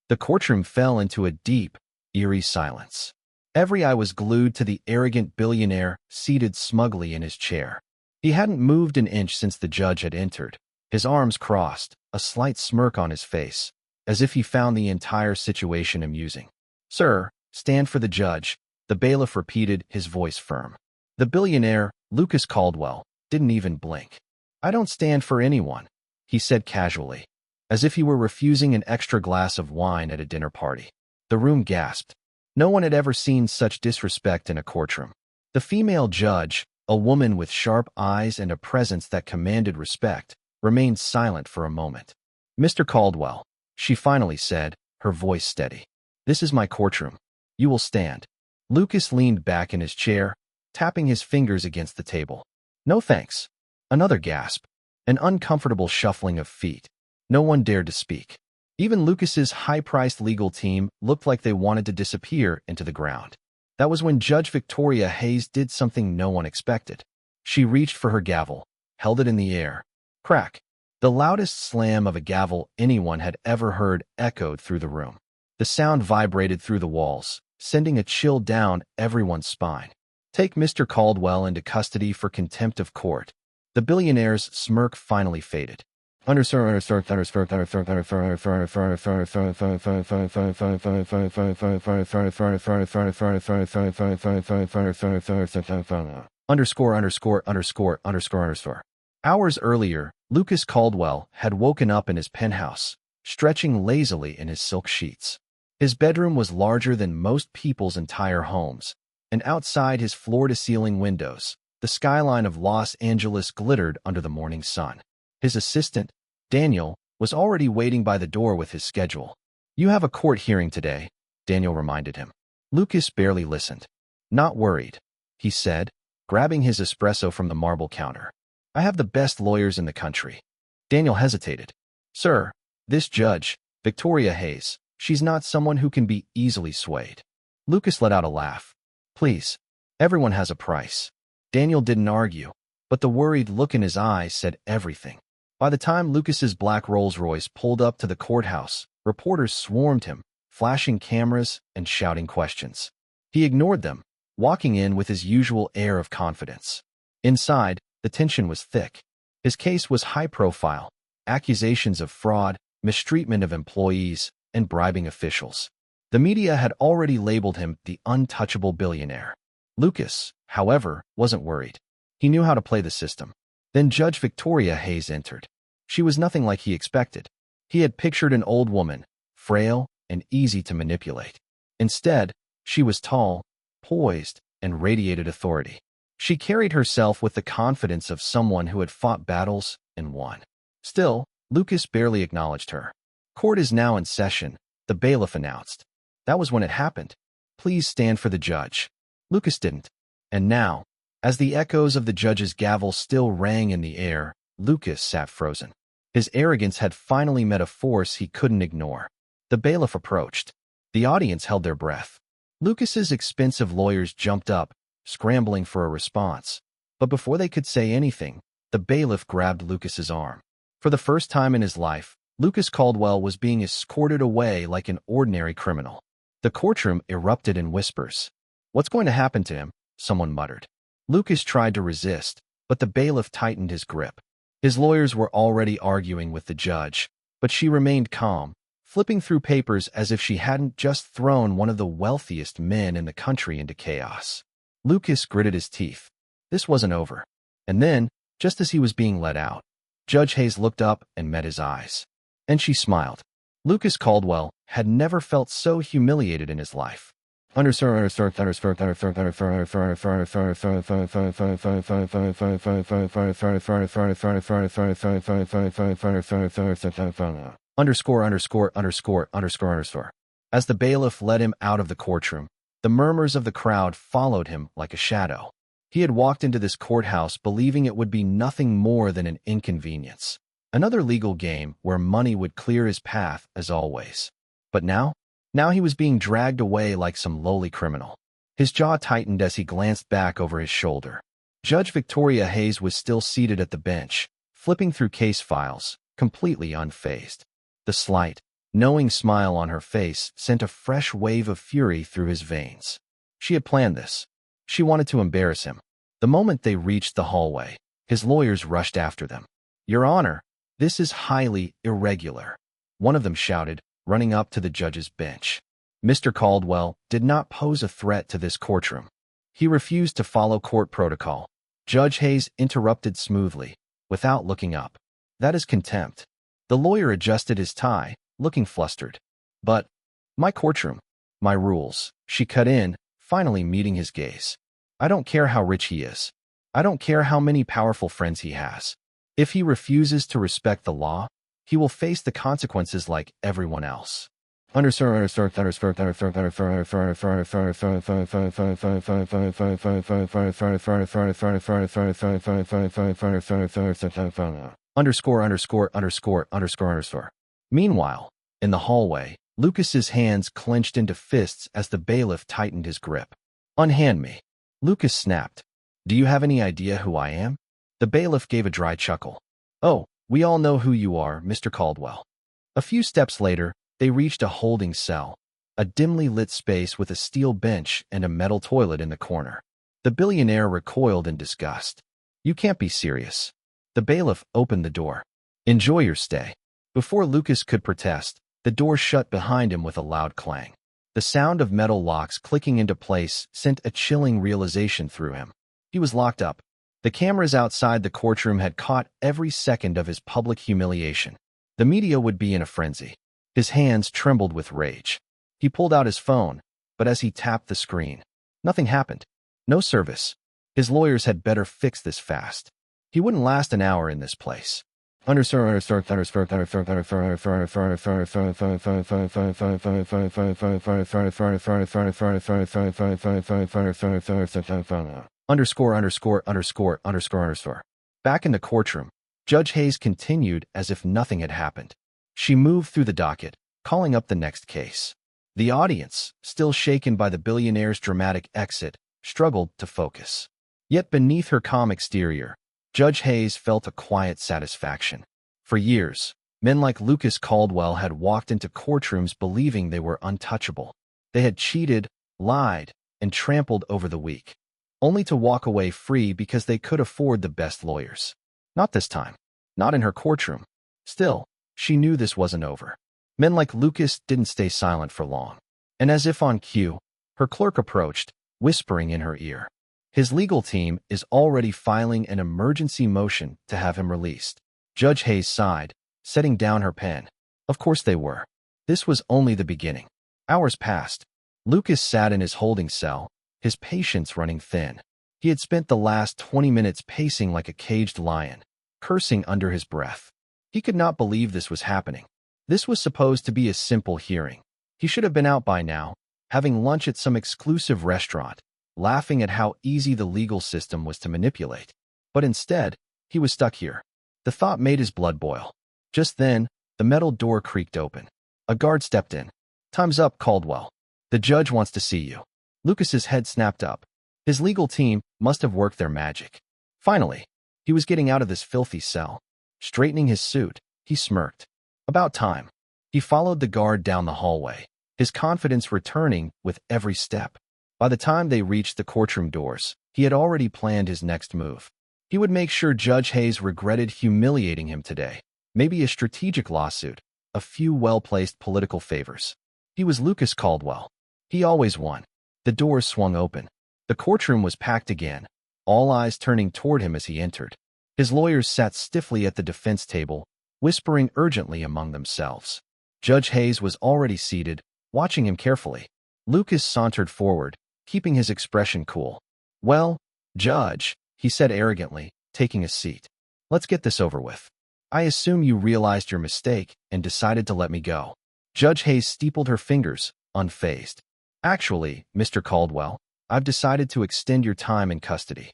The courtroom fell into a deep, eerie silence. Every eye was glued to the arrogant billionaire seated smugly in his chair. He hadn't moved an inch since the judge had entered, his arms crossed, a slight smirk on his face, as if he found the entire situation amusing. "Sir, stand for the judge," the bailiff repeated, his voice firm. The billionaire, Lucas Caldwell, didn't even blink. "I don't stand for anyone," he said casually, as if he were refusing an extra glass of wine at a dinner party. The room gasped. No one had ever seen such disrespect in a courtroom. The female judge, a woman with sharp eyes and a presence that commanded respect, remained silent for a moment. "Mr. Caldwell," she finally said, her voice steady. "This is my courtroom. You will stand." Lucas leaned back in his chair, tapping his fingers against the table. "No thanks." Another gasp. An uncomfortable shuffling of feet. No one dared to speak. Even Lucas's high-priced legal team looked like they wanted to disappear into the ground. That was when Judge Victoria Hayes did something no one expected. She reached for her gavel, held it in the air. Crack. The loudest slam of a gavel anyone had ever heard echoed through the room. The sound vibrated through the walls, sending a chill down everyone's spine. "Take Mr. Caldwell into custody for contempt of court." The billionaire's smirk finally faded. Underscore. Hours earlier, Lucas Caldwell had woken up in his penthouse, stretching lazily in his silk sheets. His bedroom was larger than most people's entire homes, and outside his floor-to-ceiling windows, the skyline of Los Angeles glittered under the morning sun. His assistant, Daniel, was already waiting by the door with his schedule. "You have a court hearing today," Daniel reminded him. Lucas barely listened. "Not worried," he said, grabbing his espresso from the marble counter. "I have the best lawyers in the country." Daniel hesitated. "Sir, this judge, Victoria Hayes, she's not someone who can be easily swayed." Lucas let out a laugh. "Please, everyone has a price." Daniel didn't argue, but the worried look in his eyes said everything. By the time Lucas's black Rolls-Royce pulled up to the courthouse, reporters swarmed him, flashing cameras and shouting questions. He ignored them, walking in with his usual air of confidence. Inside, the tension was thick. His case was high-profile, accusations of fraud, mistreatment of employees, and bribing officials. The media had already labeled him the untouchable billionaire. Lucas, however, wasn't worried. He knew how to play the system. Then Judge Victoria Hayes entered. She was nothing like he expected. He had pictured an old woman, frail and easy to manipulate. Instead, she was tall, poised, and radiated authority. She carried herself with the confidence of someone who had fought battles and won. Still, Lucas barely acknowledged her. "Court is now in session," the bailiff announced. That was when it happened. "Please stand for the judge." Lucas didn't. And now, as the echoes of the judge's gavel still rang in the air, Lucas sat frozen. His arrogance had finally met a force he couldn't ignore. The bailiff approached. The audience held their breath. Lucas's expensive lawyers jumped up, scrambling for a response. But before they could say anything, the bailiff grabbed Lucas's arm. For the first time in his life, Lucas Caldwell was being escorted away like an ordinary criminal. The courtroom erupted in whispers. "What's going to happen to him?" someone muttered. Lucas tried to resist, but the bailiff tightened his grip. His lawyers were already arguing with the judge, but she remained calm, flipping through papers as if she hadn't just thrown one of the wealthiest men in the country into chaos. Lucas gritted his teeth. This wasn't over. And then, just as he was being let out, Judge Hayes looked up and met his eyes. And she smiled. Lucas Caldwell had never felt so humiliated in his life. Underscore. As the bailiff led him out of the courtroom, the murmurs of the crowd followed him like a shadow. He had walked into this courthouse believing it would be nothing more than an inconvenience. Another legal game where money would clear his path as always. But now he was being dragged away like some lowly criminal. His jaw tightened as he glanced back over his shoulder. Judge Victoria Hayes was still seated at the bench, flipping through case files, completely unfazed. The slight, knowing smile on her face sent a fresh wave of fury through his veins. She had planned this. She wanted to embarrass him. The moment they reached the hallway, his lawyers rushed after them. "Your Honor, this is highly irregular," one of them shouted, running up to the judge's bench. Mr. Caldwell did not pose a threat to this courtroom. He refused to follow court protocol. Judge Hayes interrupted smoothly, without looking up. "That is contempt." The lawyer adjusted his tie, looking flustered. "But, my courtroom, my rules," she cut in, finally meeting his gaze. "I don't care how rich he is. I don't care how many powerful friends he has. If he refuses to respect the law, he will face the consequences like everyone else." Understood. Meanwhile, in the hallway, Lucas's hands clenched into fists as the bailiff tightened his grip. "Unhand me." Lucas snapped. "Do you have any idea who I am?" The bailiff gave a dry chuckle. "Oh, we all know who you are, Mr. Caldwell." A few steps later, they reached a holding cell, a dimly lit space with a steel bench and a metal toilet in the corner. The billionaire recoiled in disgust. "You can't be serious." The bailiff opened the door. "Enjoy your stay." Before Lucas could protest, the door shut behind him with a loud clang. The sound of metal locks clicking into place sent a chilling realization through him. He was locked up. The cameras outside the courtroom had caught every second of his public humiliation. The media would be in a frenzy. His hands trembled with rage. He pulled out his phone, but as he tapped the screen, nothing happened. No service. His lawyers had better fix this fast. He wouldn't last an hour in this place. Underscore. Back in the courtroom, Judge Hayes continued as if nothing had happened. She moved through the docket, calling up the next case. The audience, still shaken by the billionaire's dramatic exit, struggled to focus. Yet beneath her calm exterior, Judge Hayes felt a quiet satisfaction. For years, men like Lucas Caldwell had walked into courtrooms believing they were untouchable. They had cheated, lied, and trampled over the weak, only to walk away free because they could afford the best lawyers. Not this time. Not in her courtroom. Still, she knew this wasn't over. Men like Lucas didn't stay silent for long. And as if on cue, her clerk approached, whispering in her ear. "His legal team is already filing an emergency motion to have him released." Judge Hayes sighed, setting down her pen. Of course they were. This was only the beginning. Hours passed. Lucas sat in his holding cell, his patience running thin. He had spent the last 20 minutes pacing like a caged lion, cursing under his breath. He could not believe this was happening. This was supposed to be a simple hearing. He should have been out by now, having lunch at some exclusive restaurant, laughing at how easy the legal system was to manipulate. But instead, he was stuck here. The thought made his blood boil. Just then, the metal door creaked open. A guard stepped in. "Time's up, Caldwell. The judge wants to see you." Lucas's head snapped up. His legal team must have worked their magic. Finally, he was getting out of this filthy cell. Straightening his suit, he smirked. About time. He followed the guard down the hallway, his confidence returning with every step. By the time they reached the courtroom doors, he had already planned his next move. He would make sure Judge Hayes regretted humiliating him today. Maybe a strategic lawsuit, a few well-placed political favors. He was Lucas Caldwell. He always won. The doors swung open. The courtroom was packed again, all eyes turning toward him as he entered. His lawyers sat stiffly at the defense table, whispering urgently among themselves. Judge Hayes was already seated, watching him carefully. Lucas sauntered forward, keeping his expression cool. "Well, Judge," he said arrogantly, taking a seat. "Let's get this over with. I assume you realized your mistake and decided to let me go." Judge Hayes steepled her fingers, unfazed. "Actually, Mr. Caldwell, I've decided to extend your time in custody."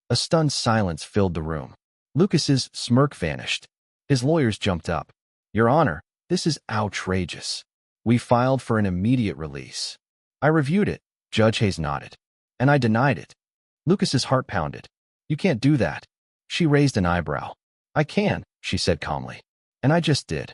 A stunned silence filled the room. Lucas's smirk vanished. His lawyers jumped up. "Your Honor, this is outrageous. We filed for an immediate release." "I reviewed it," Judge Hayes nodded. "And I denied it." Lucas's heart pounded. "You can't do that." She raised an eyebrow. "I can," she said calmly. "And I just did."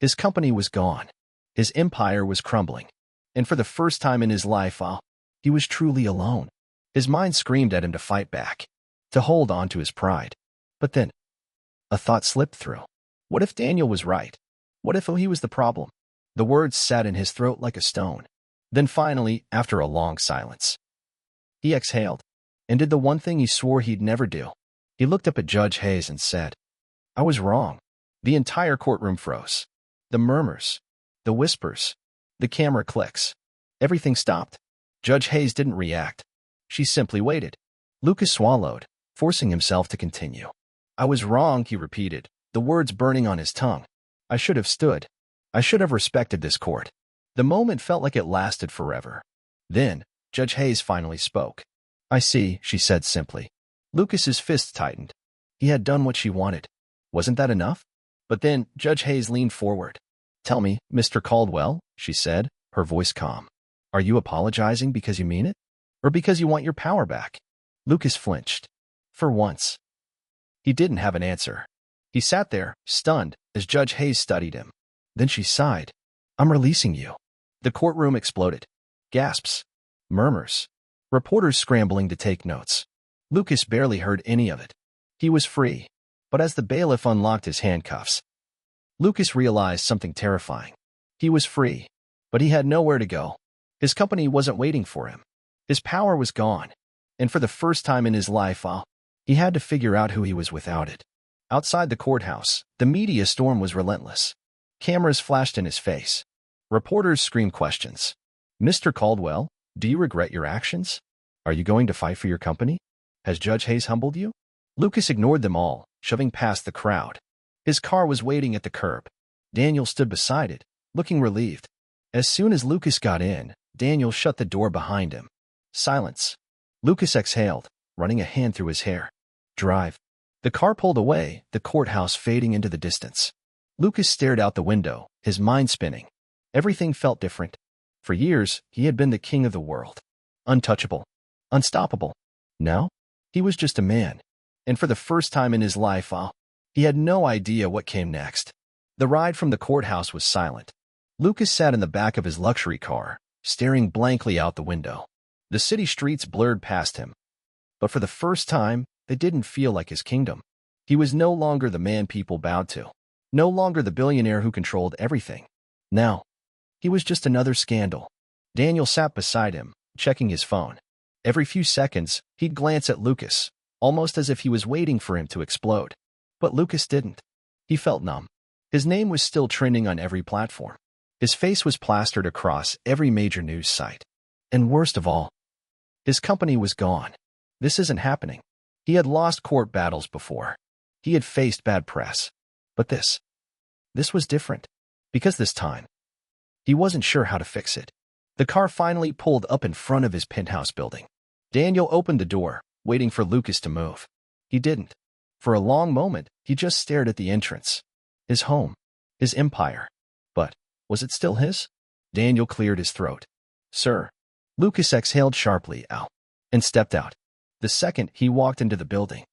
His company was gone. His empire was crumbling. And for the first time in his life, he was truly alone. His mind screamed at him to fight back, to hold on to his pride. But then, a thought slipped through. What if Daniel was right? What if he was the problem? The words sat in his throat like a stone. Then finally, after a long silence, he exhaled and did the one thing he swore he'd never do. He looked up at Judge Hayes and said, "I was wrong." The entire courtroom froze. The murmurs, the whispers, the camera clicks. Everything stopped. Judge Hayes didn't react. She simply waited. Lucas swallowed, forcing himself to continue. "I was wrong," he repeated, the words burning on his tongue. "I should have stood. I should have respected this court." The moment felt like it lasted forever. Then, Judge Hayes finally spoke. "I see," she said simply. Lucas's fists tightened. He had done what she wanted. Wasn't that enough? But then, Judge Hayes leaned forward. "Tell me, Mr. Caldwell," she said, her voice calm. "Are you apologizing because you mean it? Or because you want your power back?" Lucas flinched. For once, he didn't have an answer. He sat there, stunned, as Judge Hayes studied him. Then she sighed. "I'm releasing you." The courtroom exploded. Gasps. Murmurs. Reporters scrambling to take notes. Lucas barely heard any of it. He was free. But as the bailiff unlocked his handcuffs, Lucas realized something terrifying. He was free, but he had nowhere to go. His company wasn't waiting for him. His power was gone. And for the first time in his life, he had to figure out who he was without it. Outside the courthouse, the media storm was relentless. Cameras flashed in his face. Reporters screamed questions. "Mr. Caldwell, do you regret your actions? Are you going to fight for your company? Has Judge Hayes humbled you?" Lucas ignored them all, shoving past the crowd. His car was waiting at the curb. Daniel stood beside it, looking relieved. As soon as Lucas got in, Daniel shut the door behind him. Silence. Lucas exhaled, running a hand through his hair. "Drive." The car pulled away, the courthouse fading into the distance. Lucas stared out the window, his mind spinning. Everything felt different. For years, he had been the king of the world. Untouchable. Unstoppable. Now, he was just a man. And for the first time in his life, he had no idea what came next. The ride from the courthouse was silent. Lucas sat in the back of his luxury car, staring blankly out the window. The city streets blurred past him. But for the first time, they didn't feel like his kingdom. He was no longer the man people bowed to. No longer the billionaire who controlled everything. Now, he was just another scandal. Daniel sat beside him, checking his phone. Every few seconds, he'd glance at Lucas, almost as if he was waiting for him to explode. But Lucas didn't. He felt numb. His name was still trending on every platform. His face was plastered across every major news site. And worst of all, his company was gone. This isn't happening. He had lost court battles before. He had faced bad press. But this was different. Because this time, he wasn't sure how to fix it. The car finally pulled up in front of his penthouse building. Daniel opened the door, waiting for Lucas to move. He didn't. For a long moment, he just stared at the entrance. His home. His empire. But, was it still his? Daniel cleared his throat. "Sir." Lucas exhaled sharply, and stepped out. The second he walked into the building,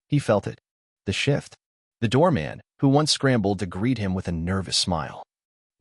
he felt it. The shift. The doorman, who once scrambled to greet him with a nervous smile,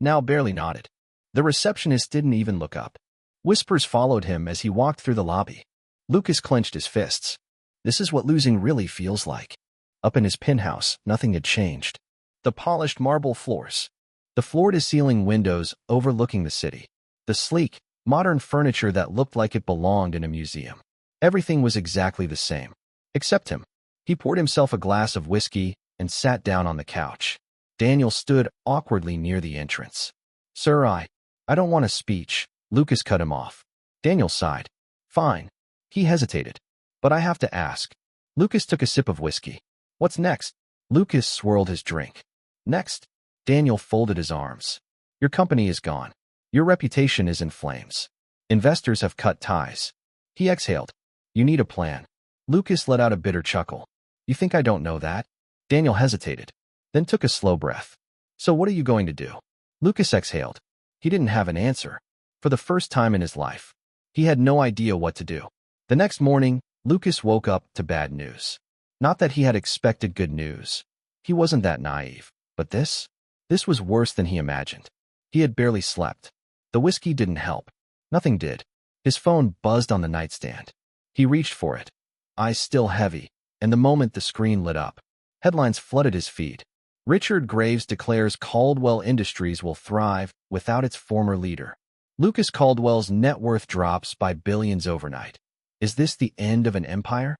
now barely nodded. The receptionist didn't even look up. Whispers followed him as he walked through the lobby. Lucas clenched his fists. This is what losing really feels like. Up in his penthouse, nothing had changed. The polished marble floors. The floor-to-ceiling windows overlooking the city. The sleek, modern furniture that looked like it belonged in a museum. Everything was exactly the same. Except him. He poured himself a glass of whiskey and sat down on the couch. Daniel stood awkwardly near the entrance. "Sir, I don't want a speech." Lucas cut him off. Daniel sighed. "Fine." He hesitated. "But I have to ask." Lucas took a sip of whiskey. "What's next?" Lucas swirled his drink. "Next?" Daniel folded his arms. "Your company is gone. Your reputation is in flames. Investors have cut ties." He exhaled. "You need a plan." Lucas let out a bitter chuckle. "You think I don't know that?" Daniel hesitated, then took a slow breath. "So what are you going to do?" Lucas exhaled. He didn't have an answer. For the first time in his life, he had no idea what to do. The next morning, Lucas woke up to bad news. Not that he had expected good news. He wasn't that naive. But this? This was worse than he imagined. He had barely slept. The whiskey didn't help. Nothing did. His phone buzzed on the nightstand. He reached for it, eyes still heavy, and the moment the screen lit up, headlines flooded his feed. Richard Graves declares Caldwell Industries will thrive without its former leader. Lucas Caldwell's net worth drops by billions overnight. Is this the end of an empire?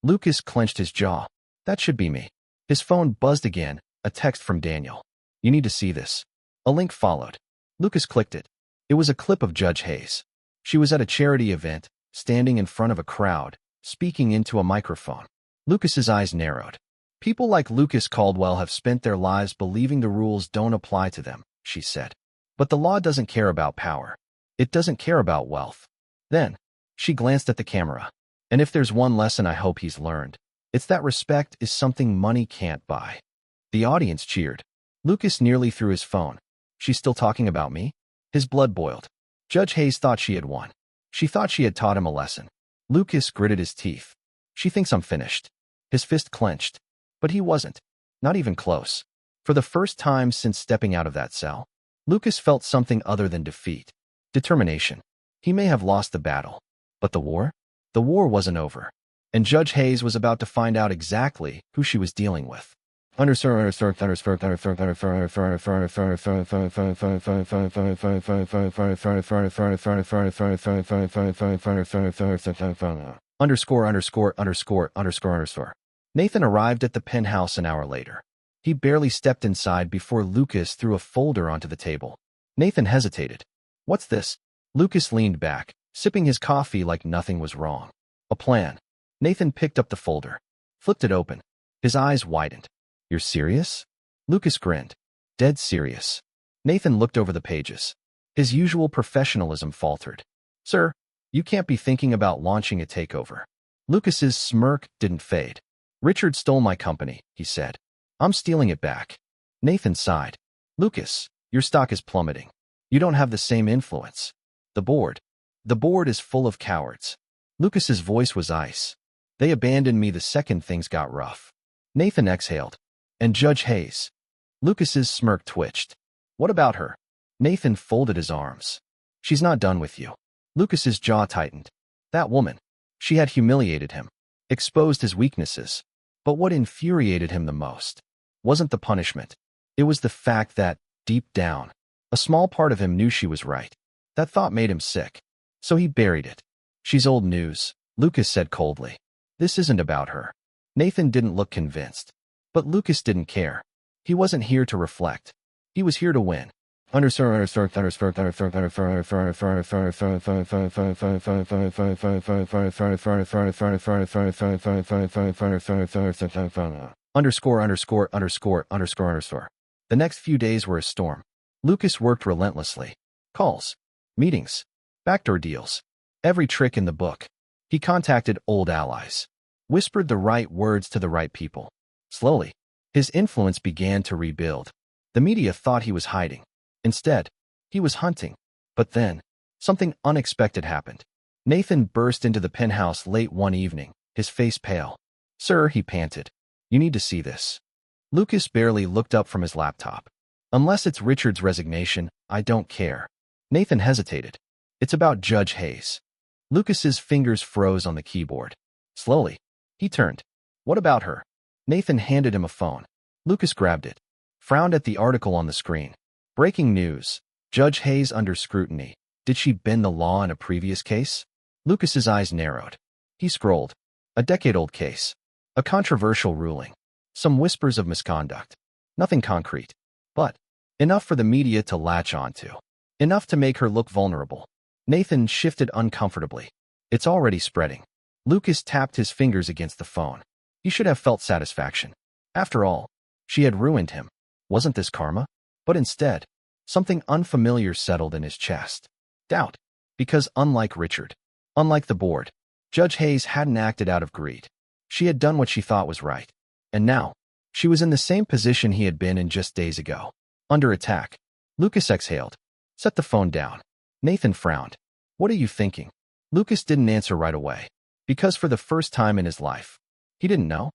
Lucas clenched his jaw. That should be me. His phone buzzed again, a text from Daniel. You need to see this. A link followed. Lucas clicked it. It was a clip of Judge Hayes. She was at a charity event, standing in front of a crowd, speaking into a microphone. Lucas's eyes narrowed. People like Lucas Caldwell have spent their lives believing the rules don't apply to them, she said. But the law doesn't care about power. It doesn't care about wealth. Then, she glanced at the camera. And if there's one lesson I hope he's learned, it's that respect is something money can't buy. The audience cheered. Lucas nearly threw his phone. She's still talking about me? His blood boiled. Judge Hayes thought she had won. She thought she had taught him a lesson. Lucas gritted his teeth. She thinks I'm finished. His fist clenched. But he wasn't. Not even close. For the first time since stepping out of that cell, Lucas felt something other than defeat. Determination. He may have lost the battle. But the war? The war wasn't over. And Judge Hayes was about to find out exactly who she was dealing with. Underscore. Nathan arrived at the penthouse an hour later. He barely stepped inside before Lucas threw a folder onto the table. Nathan hesitated. What's this? Lucas leaned back, sipping his coffee like nothing was wrong. A plan. Nathan picked up the folder, flipped it open. His eyes widened. You're serious? Lucas grinned. Dead serious. Nathan looked over the pages. His usual professionalism faltered. Sir, you can't be thinking about launching a takeover. Lucas's smirk didn't fade. Richard stole my company, he said. I'm stealing it back. Nathan sighed. Lucas, your stock is plummeting. You don't have the same influence. The board is full of cowards. Lucas's voice was ice. They abandoned me the second things got rough. Nathan exhaled. And Judge Hayes. Lucas's smirk twitched. What about her? Nathan folded his arms. She's not done with you. Lucas's jaw tightened. That woman. She had humiliated him, exposed his weaknesses. But what infuriated him the most wasn't the punishment. It was the fact that, deep down, a small part of him knew she was right. That thought made him sick. So he buried it. She's old news, Lucas said coldly. This isn't about her. Nathan didn't look convinced. But Lucas didn't care. He wasn't here to reflect. He was here to win. Underscore. The next few days were a storm. Lucas worked relentlessly. Calls, meetings, backdoor deals, every trick in the book. He contacted old allies, whispered the right words to the right people. Slowly, his influence began to rebuild. The media thought he was hiding. Instead, he was hunting. But then, something unexpected happened. Nathan burst into the penthouse late one evening, his face pale. Sir, he panted. You need to see this. Lucas barely looked up from his laptop. Unless it's Richard's resignation, I don't care. Nathan hesitated. It's about Judge Hayes. Lucas's fingers froze on the keyboard. Slowly, he turned. What about her? Nathan handed him a phone. Lucas grabbed it, frowned at the article on the screen. Breaking news. Judge Hayes under scrutiny. Did she bend the law in a previous case? Lucas's eyes narrowed. He scrolled. A decade-old case. A controversial ruling. Some whispers of misconduct. Nothing concrete. But enough for the media to latch onto. Enough to make her look vulnerable. Nathan shifted uncomfortably. It's already spreading. Lucas tapped his fingers against the phone. He should have felt satisfaction. After all, she had ruined him. Wasn't this karma? But instead, something unfamiliar settled in his chest. Doubt. Because unlike Richard, unlike the board, Judge Hayes hadn't acted out of greed. She had done what she thought was right. And now, she was in the same position he had been in just days ago. Under attack. Lucas exhaled. Set the phone down. Nathan frowned. What are you thinking? Lucas didn't answer right away. Because for the first time in his life, he didn't know.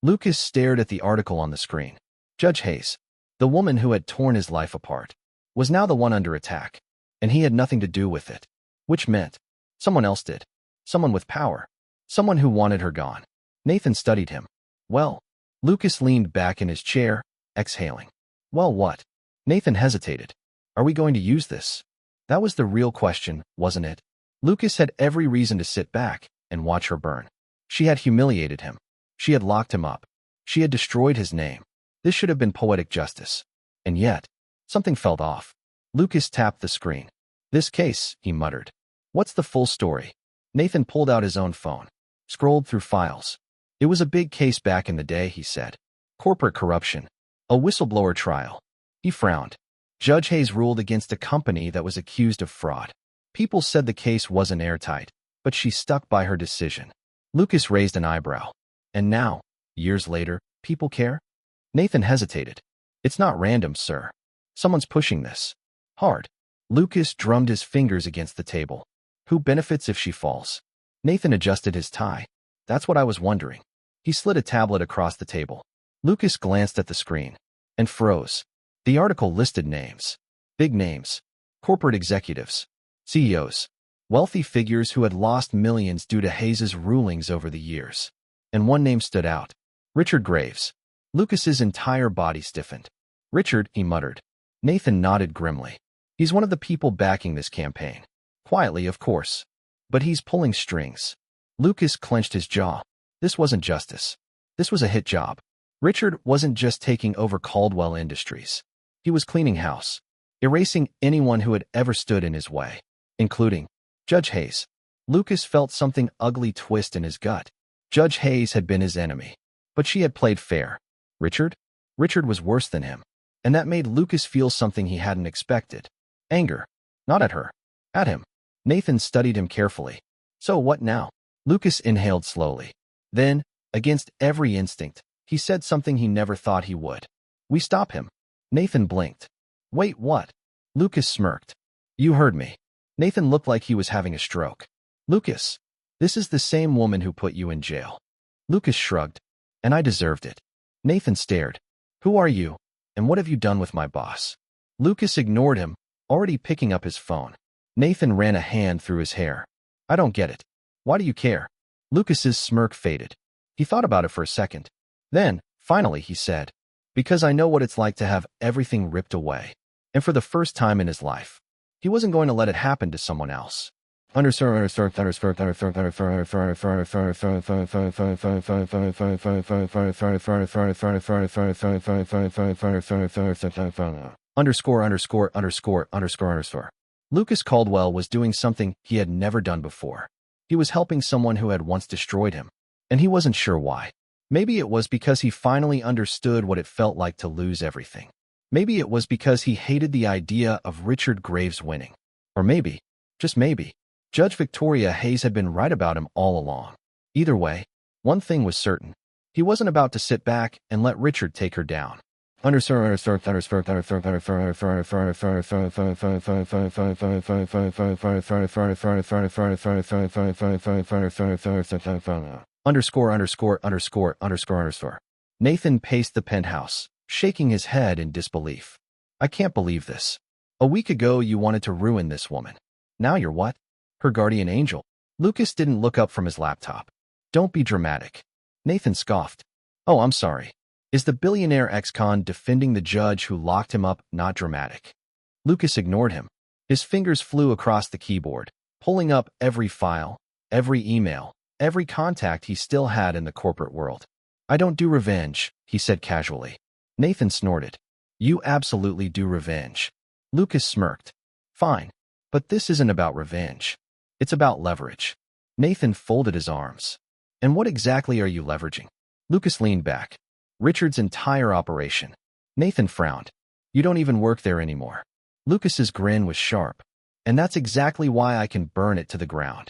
Lucas stared at the article on the screen. Judge Hayes, the woman who had torn his life apart, was now the one under attack, and he had nothing to do with it, which meant someone else did. Someone with power. Someone who wanted her gone. Nathan studied him. Well, Lucas leaned back in his chair, exhaling. Well, what? Nathan hesitated. Are we going to use this? That was the real question, wasn't it? Lucas had every reason to sit back and watch her burn. She had humiliated him. She had locked him up. She had destroyed his name. This should have been poetic justice. And yet, something felt off. Lucas tapped the screen. This case, he muttered. What's the full story? Nathan pulled out his own phone, scrolled through files. It was a big case back in the day, he said. Corporate corruption. A whistleblower trial. He frowned. Judge Hayes ruled against a company that was accused of fraud. People said the case wasn't airtight, but she stuck by her decision. Lucas raised an eyebrow. And now, years later, people care? Nathan hesitated. It's not random, sir. Someone's pushing this. Hard. Lucas drummed his fingers against the table. Who benefits if she falls? Nathan adjusted his tie. That's what I was wondering. He slid a tablet across the table. Lucas glanced at the screen and froze. The article listed names. Big names. Corporate executives. CEOs. Wealthy figures who had lost millions due to Hayes's rulings over the years. And one name stood out. Richard Graves. Lucas's entire body stiffened. Richard, he muttered. Nathan nodded grimly. He's one of the people backing this campaign. Quietly, of course. But he's pulling strings. Lucas clenched his jaw. This wasn't justice. This was a hit job. Richard wasn't just taking over Caldwell Industries. He was cleaning house, erasing anyone who had ever stood in his way, including Judge Hayes. Lucas felt something ugly twist in his gut. Judge Hayes had been his enemy, but she had played fair. Richard? Richard was worse than him, and that made Lucas feel something he hadn't expected. Anger. Not at her. At him. Nathan studied him carefully. So what now? Lucas inhaled slowly. Then, against every instinct, he said something he never thought he would. We stop him. Nathan blinked. Wait, what? Lucas smirked. You heard me. Nathan looked like he was having a stroke. Lucas, this is the same woman who put you in jail. Lucas shrugged. And I deserved it. Nathan stared. Who are you? And what have you done with my boss? Lucas ignored him, already picking up his phone. Nathan ran a hand through his hair. I don't get it. Why do you care? Lucas's smirk faded. He thought about it for a second. Then, finally, he said, because I know what it's like to have everything ripped away. And for the first time in his life, he wasn't going to let it happen to someone else. Underscore. Lucas Caldwell was doing something he had never done before. He was helping someone who had once destroyed him, and he wasn't sure why. Maybe it was because he finally understood what it felt like to lose everything. Maybe it was because he hated the idea of Richard Graves winning. Or maybe, just maybe, Judge Victoria Hayes had been right about him all along. Either way, one thing was certain. He wasn't about to sit back and let Richard take her down. Underscore. Nathan paced the penthouse, shaking his head in disbelief. I can't believe this. A week ago you wanted to ruin this woman. Now you're what? Her guardian angel? Lucas didn't look up from his laptop. Don't be dramatic. Nathan scoffed. Oh, I'm sorry. Is the billionaire ex-con defending the judge who locked him up not dramatic? Lucas ignored him. His fingers flew across the keyboard, pulling up every file, every email, every contact he still had in the corporate world. I don't do revenge, he said casually. Nathan snorted. You absolutely do revenge. Lucas smirked. Fine, but this isn't about revenge. It's about leverage. Nathan folded his arms. And what exactly are you leveraging? Lucas leaned back. Richard's entire operation. Nathan frowned. You don't even work there anymore. Lucas's grin was sharp. And that's exactly why I can burn it to the ground.